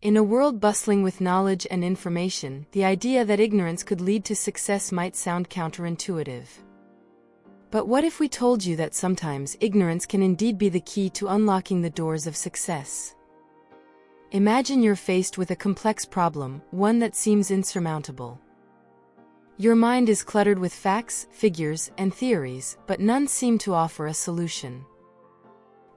In a world bustling with knowledge and information, the idea that ignorance could lead to success might sound counterintuitive. But what if we told you that sometimes ignorance can indeed be the key to unlocking the doors of success? Imagine you're faced with a complex problem, one that seems insurmountable. Your mind is cluttered with facts, figures, and theories, but none seem to offer a solution.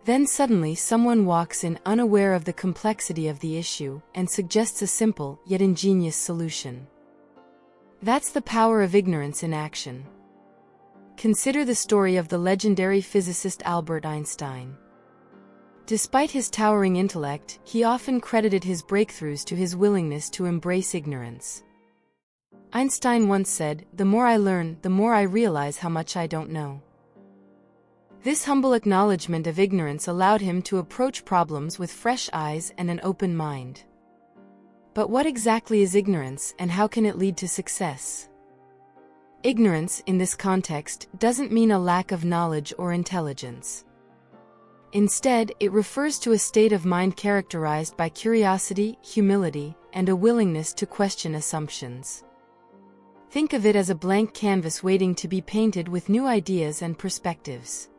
Then suddenly someone walks in unaware of the complexity of the issue and suggests a simple, yet ingenious solution. That's the power of ignorance in action. Consider the story of the legendary physicist Albert Einstein. Despite his towering intellect, he often credited his breakthroughs to his willingness to embrace ignorance. Einstein once said, "The more I learn, the more I realize how much I don't know." This humble acknowledgement of ignorance allowed him to approach problems with fresh eyes and an open mind. But what exactly is ignorance, and how can it lead to success? Ignorance, in this context, doesn't mean a lack of knowledge or intelligence. Instead, it refers to a state of mind characterized by curiosity, humility, and a willingness to question assumptions. Think of it as a blank canvas waiting to be painted with new ideas and perspectives.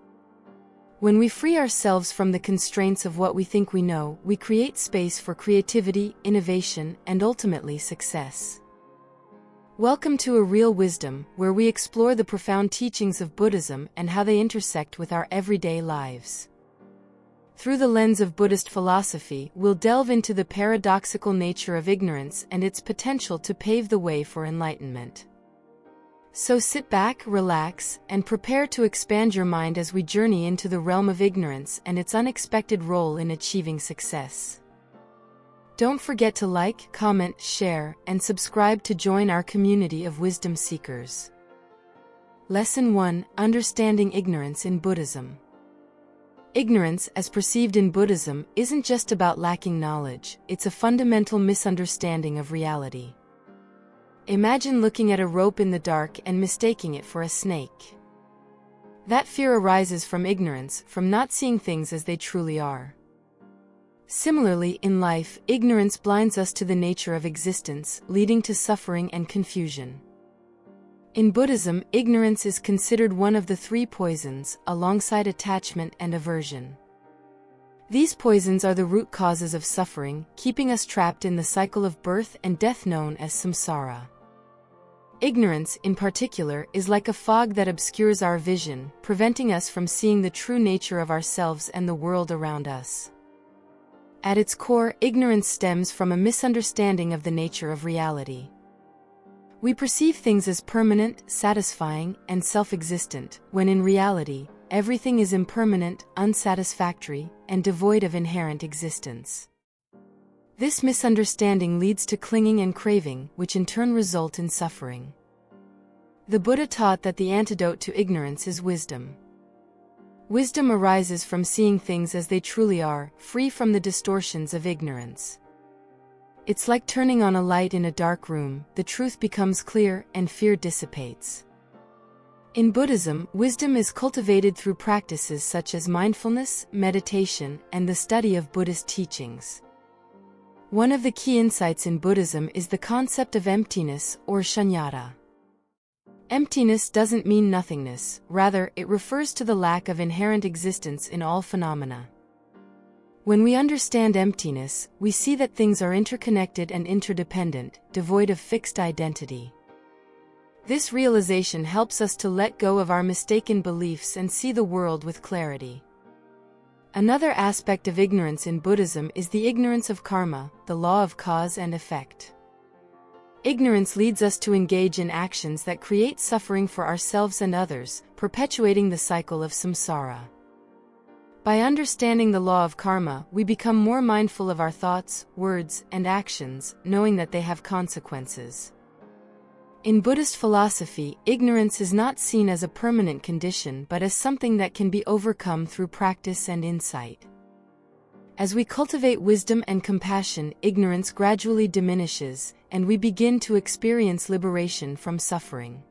When we free ourselves from the constraints of what we think we know, we create space for creativity, innovation, and ultimately success. Welcome to A Real Wisdom, where we explore the profound teachings of Buddhism and how they intersect with our everyday lives. Through the lens of Buddhist philosophy, we'll delve into the paradoxical nature of ignorance and its potential to pave the way for enlightenment. So sit back, relax, and prepare to expand your mind as we journey into the realm of ignorance and its unexpected role in achieving success. Don't forget to like, comment, share, and subscribe to join our community of wisdom seekers. Lesson 1: Understanding Ignorance in Buddhism. Ignorance, as perceived in Buddhism, isn't just about lacking knowledge, it's a fundamental misunderstanding of reality. Imagine looking at a rope in the dark and mistaking it for a snake. That fear arises from ignorance, from not seeing things as they truly are. Similarly, in life, ignorance blinds us to the nature of existence, leading to suffering and confusion. In Buddhism, ignorance is considered one of the three poisons, alongside attachment and aversion. These poisons are the root causes of suffering, keeping us trapped in the cycle of birth and death known as samsara. Ignorance, in particular, is like a fog that obscures our vision, preventing us from seeing the true nature of ourselves and the world around us. At its core, ignorance stems from a misunderstanding of the nature of reality. We perceive things as permanent, satisfying, and self-existent, when in reality, everything is impermanent, unsatisfactory, and devoid of inherent existence. This misunderstanding leads to clinging and craving, which in turn result in suffering. The Buddha taught that the antidote to ignorance is wisdom. Wisdom arises from seeing things as they truly are, free from the distortions of ignorance. It's like turning on a light in a dark room, the truth becomes clear and fear dissipates. In Buddhism, wisdom is cultivated through practices such as mindfulness, meditation, and the study of Buddhist teachings. One of the key insights in Buddhism is the concept of emptiness, or shunyata. Emptiness doesn't mean nothingness, rather, it refers to the lack of inherent existence in all phenomena. When we understand emptiness, we see that things are interconnected and interdependent, devoid of fixed identity. This realization helps us to let go of our mistaken beliefs and see the world with clarity. Another aspect of ignorance in Buddhism is the ignorance of karma, the law of cause and effect. Ignorance leads us to engage in actions that create suffering for ourselves and others, perpetuating the cycle of samsara. By understanding the law of karma, we become more mindful of our thoughts, words, and actions, knowing that they have consequences. In Buddhist philosophy, ignorance is not seen as a permanent condition but as something that can be overcome through practice and insight. As we cultivate wisdom and compassion, ignorance gradually diminishes, and we begin to experience liberation from suffering.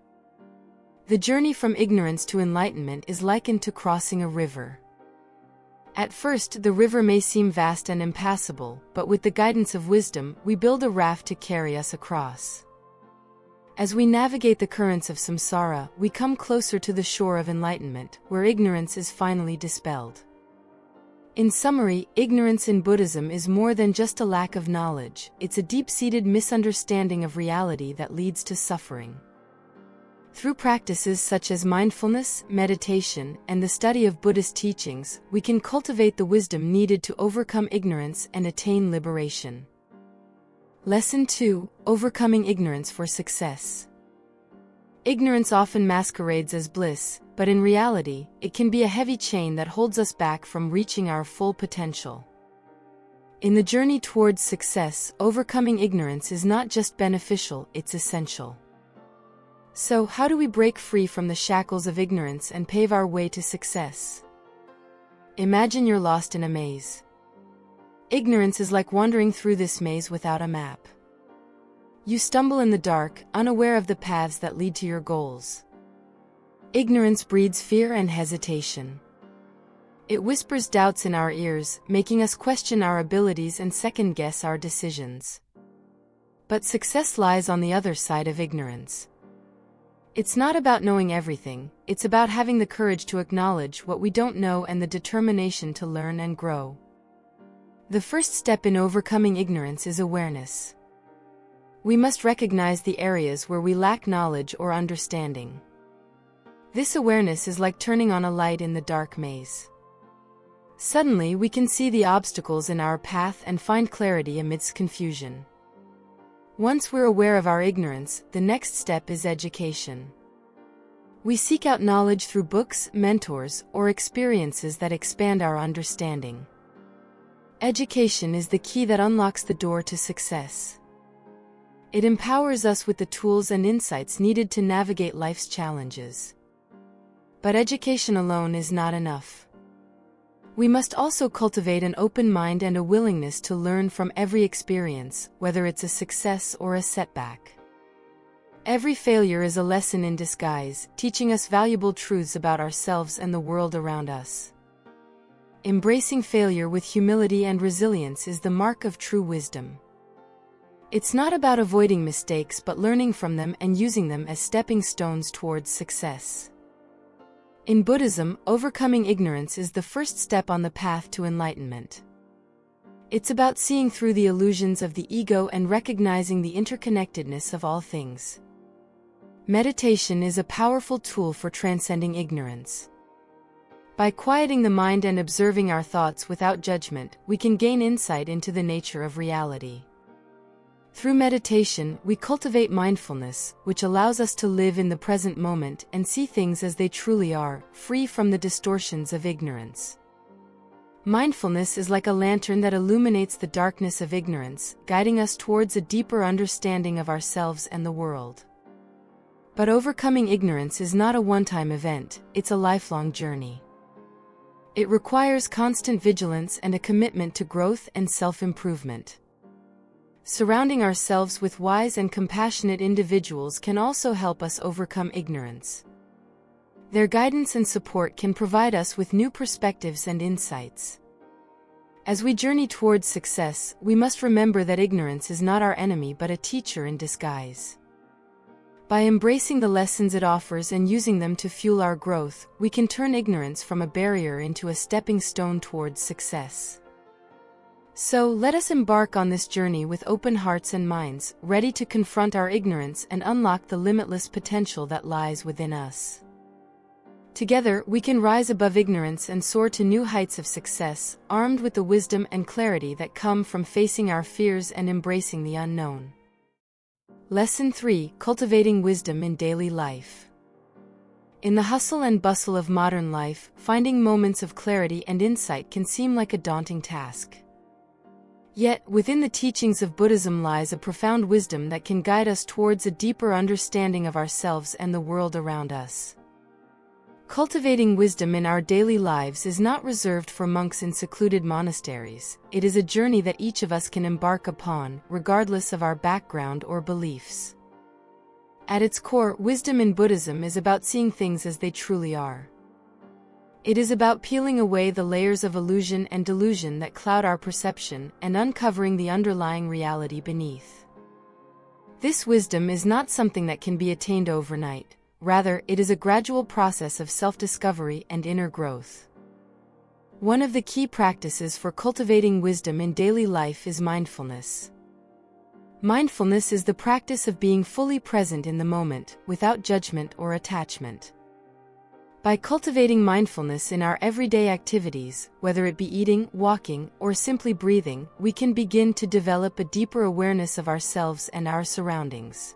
The journey from ignorance to enlightenment is likened to crossing a river. At first, the river may seem vast and impassable, but with the guidance of wisdom, we build a raft to carry us across. As we navigate the currents of samsara, we come closer to the shore of enlightenment, where ignorance is finally dispelled. In summary, ignorance in Buddhism is more than just a lack of knowledge, it's a deep-seated misunderstanding of reality that leads to suffering. Through practices such as mindfulness, meditation, and the study of Buddhist teachings, we can cultivate the wisdom needed to overcome ignorance and attain liberation. Lesson 2: Overcoming Ignorance for Success. Ignorance often masquerades as bliss, but in reality, it can be a heavy chain that holds us back from reaching our full potential. In the journey towards success, overcoming ignorance is not just beneficial, it's essential. So, how do we break free from the shackles of ignorance and pave our way to success? Imagine you're lost in a maze. Ignorance is like wandering through this maze without a map. You stumble in the dark, unaware of the paths that lead to your goals. Ignorance breeds fear and hesitation. It whispers doubts in our ears, making us question our abilities and second-guess our decisions. But success lies on the other side of ignorance. It's not about knowing everything, it's about having the courage to acknowledge what we don't know and the determination to learn and grow. The first step in overcoming ignorance is awareness. We must recognize the areas where we lack knowledge or understanding. This awareness is like turning on a light in the dark maze. Suddenly, we can see the obstacles in our path and find clarity amidst confusion. Once we're aware of our ignorance, the next step is education. We seek out knowledge through books, mentors, or experiences that expand our understanding. Education is the key that unlocks the door to success. It empowers us with the tools and insights needed to navigate life's challenges. But education alone is not enough. We must also cultivate an open mind and a willingness to learn from every experience, whether it's a success or a setback. Every failure is a lesson in disguise, teaching us valuable truths about ourselves and the world around us. Embracing failure with humility and resilience is the mark of true wisdom. It's not about avoiding mistakes but learning from them and using them as stepping stones towards success. In Buddhism, overcoming ignorance is the first step on the path to enlightenment. It's about seeing through the illusions of the ego and recognizing the interconnectedness of all things. Meditation is a powerful tool for transcending ignorance. By quieting the mind and observing our thoughts without judgment, we can gain insight into the nature of reality. Through meditation, we cultivate mindfulness, which allows us to live in the present moment and see things as they truly are, free from the distortions of ignorance. Mindfulness is like a lantern that illuminates the darkness of ignorance, guiding us towards a deeper understanding of ourselves and the world. But overcoming ignorance is not a one-time event, it's a lifelong journey. It requires constant vigilance and a commitment to growth and self-improvement. Surrounding ourselves with wise and compassionate individuals can also help us overcome ignorance. Their guidance and support can provide us with new perspectives and insights. As we journey towards success, we must remember that ignorance is not our enemy but a teacher in disguise. By embracing the lessons it offers and using them to fuel our growth, we can turn ignorance from a barrier into a stepping stone towards success. So, let us embark on this journey with open hearts and minds, ready to confront our ignorance and unlock the limitless potential that lies within us. Together, we can rise above ignorance and soar to new heights of success, armed with the wisdom and clarity that come from facing our fears and embracing the unknown. Lesson 3: Cultivating Wisdom in Daily Life. In the hustle and bustle of modern life, finding moments of clarity and insight can seem like a daunting task. Yet, within the teachings of Buddhism lies a profound wisdom that can guide us towards a deeper understanding of ourselves and the world around us. Cultivating wisdom in our daily lives is not reserved for monks in secluded monasteries. It is a journey that each of us can embark upon, regardless of our background or beliefs. At its core, wisdom in Buddhism is about seeing things as they truly are. It is about peeling away the layers of illusion and delusion that cloud our perception and uncovering the underlying reality beneath. This wisdom is not something that can be attained overnight. Rather, it is a gradual process of self-discovery and inner growth. One of the key practices for cultivating wisdom in daily life is mindfulness. Mindfulness is the practice of being fully present in the moment, without judgment or attachment. By cultivating mindfulness in our everyday activities, whether it be eating, walking, or simply breathing, we can begin to develop a deeper awareness of ourselves and our surroundings.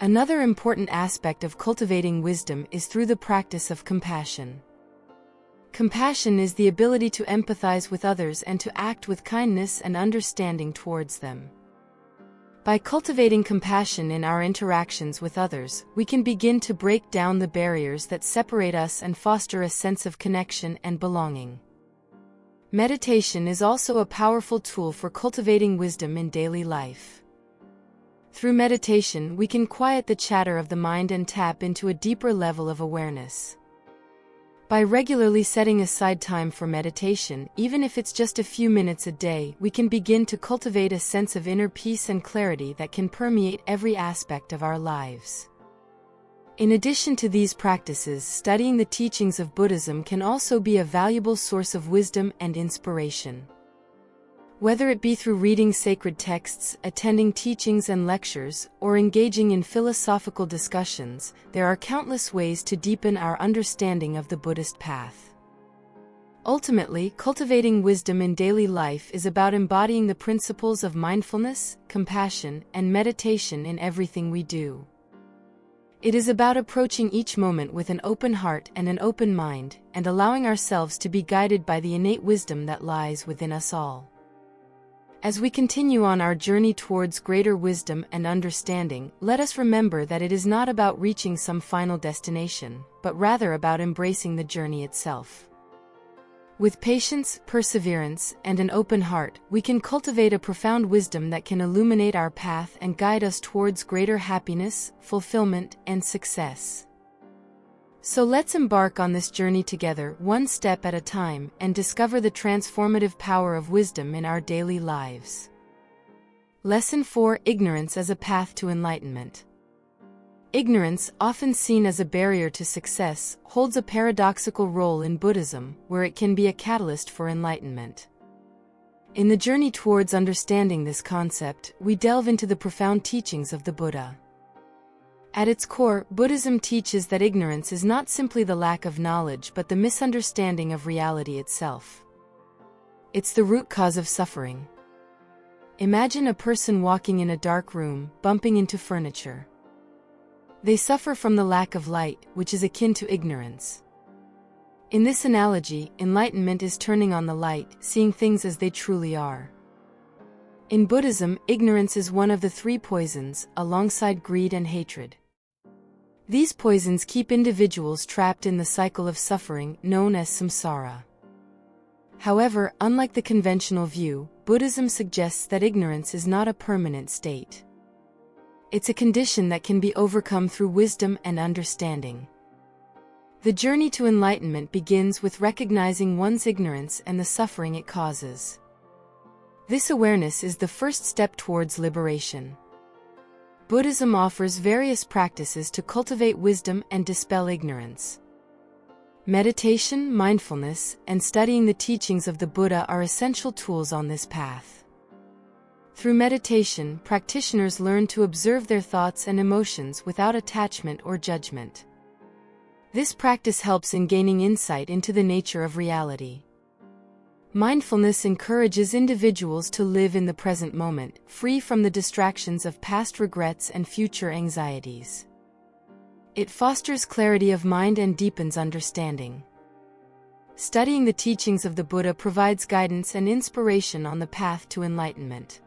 Another important aspect of cultivating wisdom is through the practice of compassion. Compassion is the ability to empathize with others and to act with kindness and understanding towards them. By cultivating compassion in our interactions with others, we can begin to break down the barriers that separate us and foster a sense of connection and belonging. Meditation is also a powerful tool for cultivating wisdom in daily life. Through meditation, we can quiet the chatter of the mind and tap into a deeper level of awareness. By regularly setting aside time for meditation, even if it's just a few minutes a day, we can begin to cultivate a sense of inner peace and clarity that can permeate every aspect of our lives. In addition to these practices, studying the teachings of Buddhism can also be a valuable source of wisdom and inspiration. Whether it be through reading sacred texts, attending teachings and lectures, or engaging in philosophical discussions, there are countless ways to deepen our understanding of the Buddhist path. Ultimately, cultivating wisdom in daily life is about embodying the principles of mindfulness, compassion, and meditation in everything we do. It is about approaching each moment with an open heart and an open mind, and allowing ourselves to be guided by the innate wisdom that lies within us all. As we continue on our journey towards greater wisdom and understanding, let us remember that it is not about reaching some final destination, but rather about embracing the journey itself. With patience, perseverance, and an open heart, we can cultivate a profound wisdom that can illuminate our path and guide us towards greater happiness, fulfillment, and success. So let's embark on this journey together, one step at a time, and discover the transformative power of wisdom in our daily lives. Lesson 4: Ignorance as a Path to Enlightenment. Ignorance, often seen as a barrier to success, holds a paradoxical role in Buddhism, where it can be a catalyst for enlightenment. In the journey towards understanding this concept, we delve into the profound teachings of the Buddha. At its core, Buddhism teaches that ignorance is not simply the lack of knowledge but the misunderstanding of reality itself. It's the root cause of suffering. Imagine a person walking in a dark room, bumping into furniture. They suffer from the lack of light, which is akin to ignorance. In this analogy, enlightenment is turning on the light, seeing things as they truly are. In Buddhism, ignorance is one of the three poisons, alongside greed and hatred. These poisons keep individuals trapped in the cycle of suffering, known as samsara. However, unlike the conventional view, Buddhism suggests that ignorance is not a permanent state. It's a condition that can be overcome through wisdom and understanding. The journey to enlightenment begins with recognizing one's ignorance and the suffering it causes. This awareness is the first step towards liberation. Buddhism offers various practices to cultivate wisdom and dispel ignorance. Meditation, mindfulness, and studying the teachings of the Buddha are essential tools on this path. Through meditation, practitioners learn to observe their thoughts and emotions without attachment or judgment. This practice helps in gaining insight into the nature of reality. Mindfulness encourages individuals to live in the present moment, free from the distractions of past regrets and future anxieties. It fosters clarity of mind and deepens understanding. Studying the teachings of the Buddha provides guidance and inspiration on the path to enlightenment.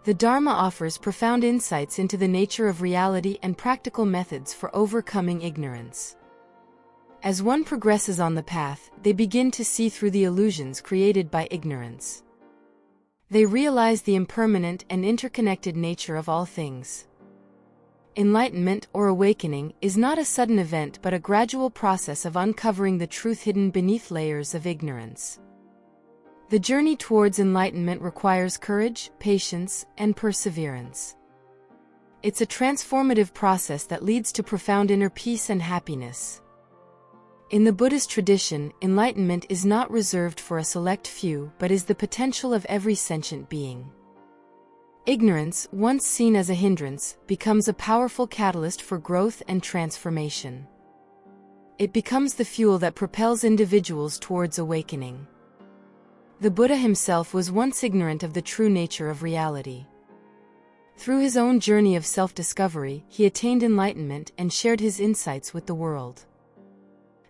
The Dharma offers profound insights into the nature of reality and practical methods for overcoming ignorance. As one progresses on the path, they begin to see through the illusions created by ignorance. They realize the impermanent and interconnected nature of all things. Enlightenment, or awakening, is not a sudden event but a gradual process of uncovering the truth hidden beneath layers of ignorance. The journey towards enlightenment requires courage, patience, and perseverance. It's a transformative process that leads to profound inner peace and happiness. In the Buddhist tradition, enlightenment is not reserved for a select few but is the potential of every sentient being. Ignorance, once seen as a hindrance, becomes a powerful catalyst for growth and transformation. It becomes the fuel that propels individuals towards awakening. The Buddha himself was once ignorant of the true nature of reality. Through his own journey of self-discovery, he attained enlightenment and shared his insights with the world.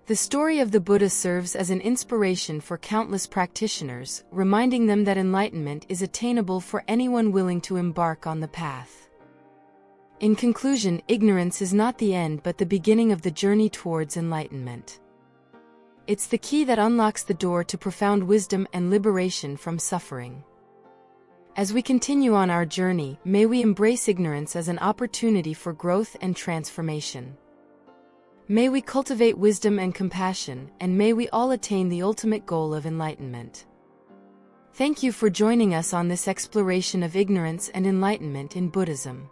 The story of the Buddha serves as an inspiration for countless practitioners, reminding them that enlightenment is attainable for anyone willing to embark on the path. In conclusion, ignorance is not the end but the beginning of the journey towards enlightenment. It's the key that unlocks the door to profound wisdom and liberation from suffering. As we continue on our journey, may we embrace ignorance as an opportunity for growth and transformation. May we cultivate wisdom and compassion, and may we all attain the ultimate goal of enlightenment. Thank you for joining us on this exploration of ignorance and enlightenment in Buddhism.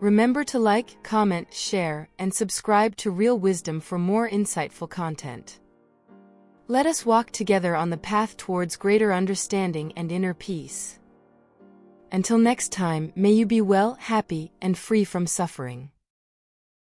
Remember to like, comment, share, and subscribe to Real Wisdom for more insightful content. Let us walk together on the path towards greater understanding and inner peace. Until next time, may you be well, happy, and free from suffering.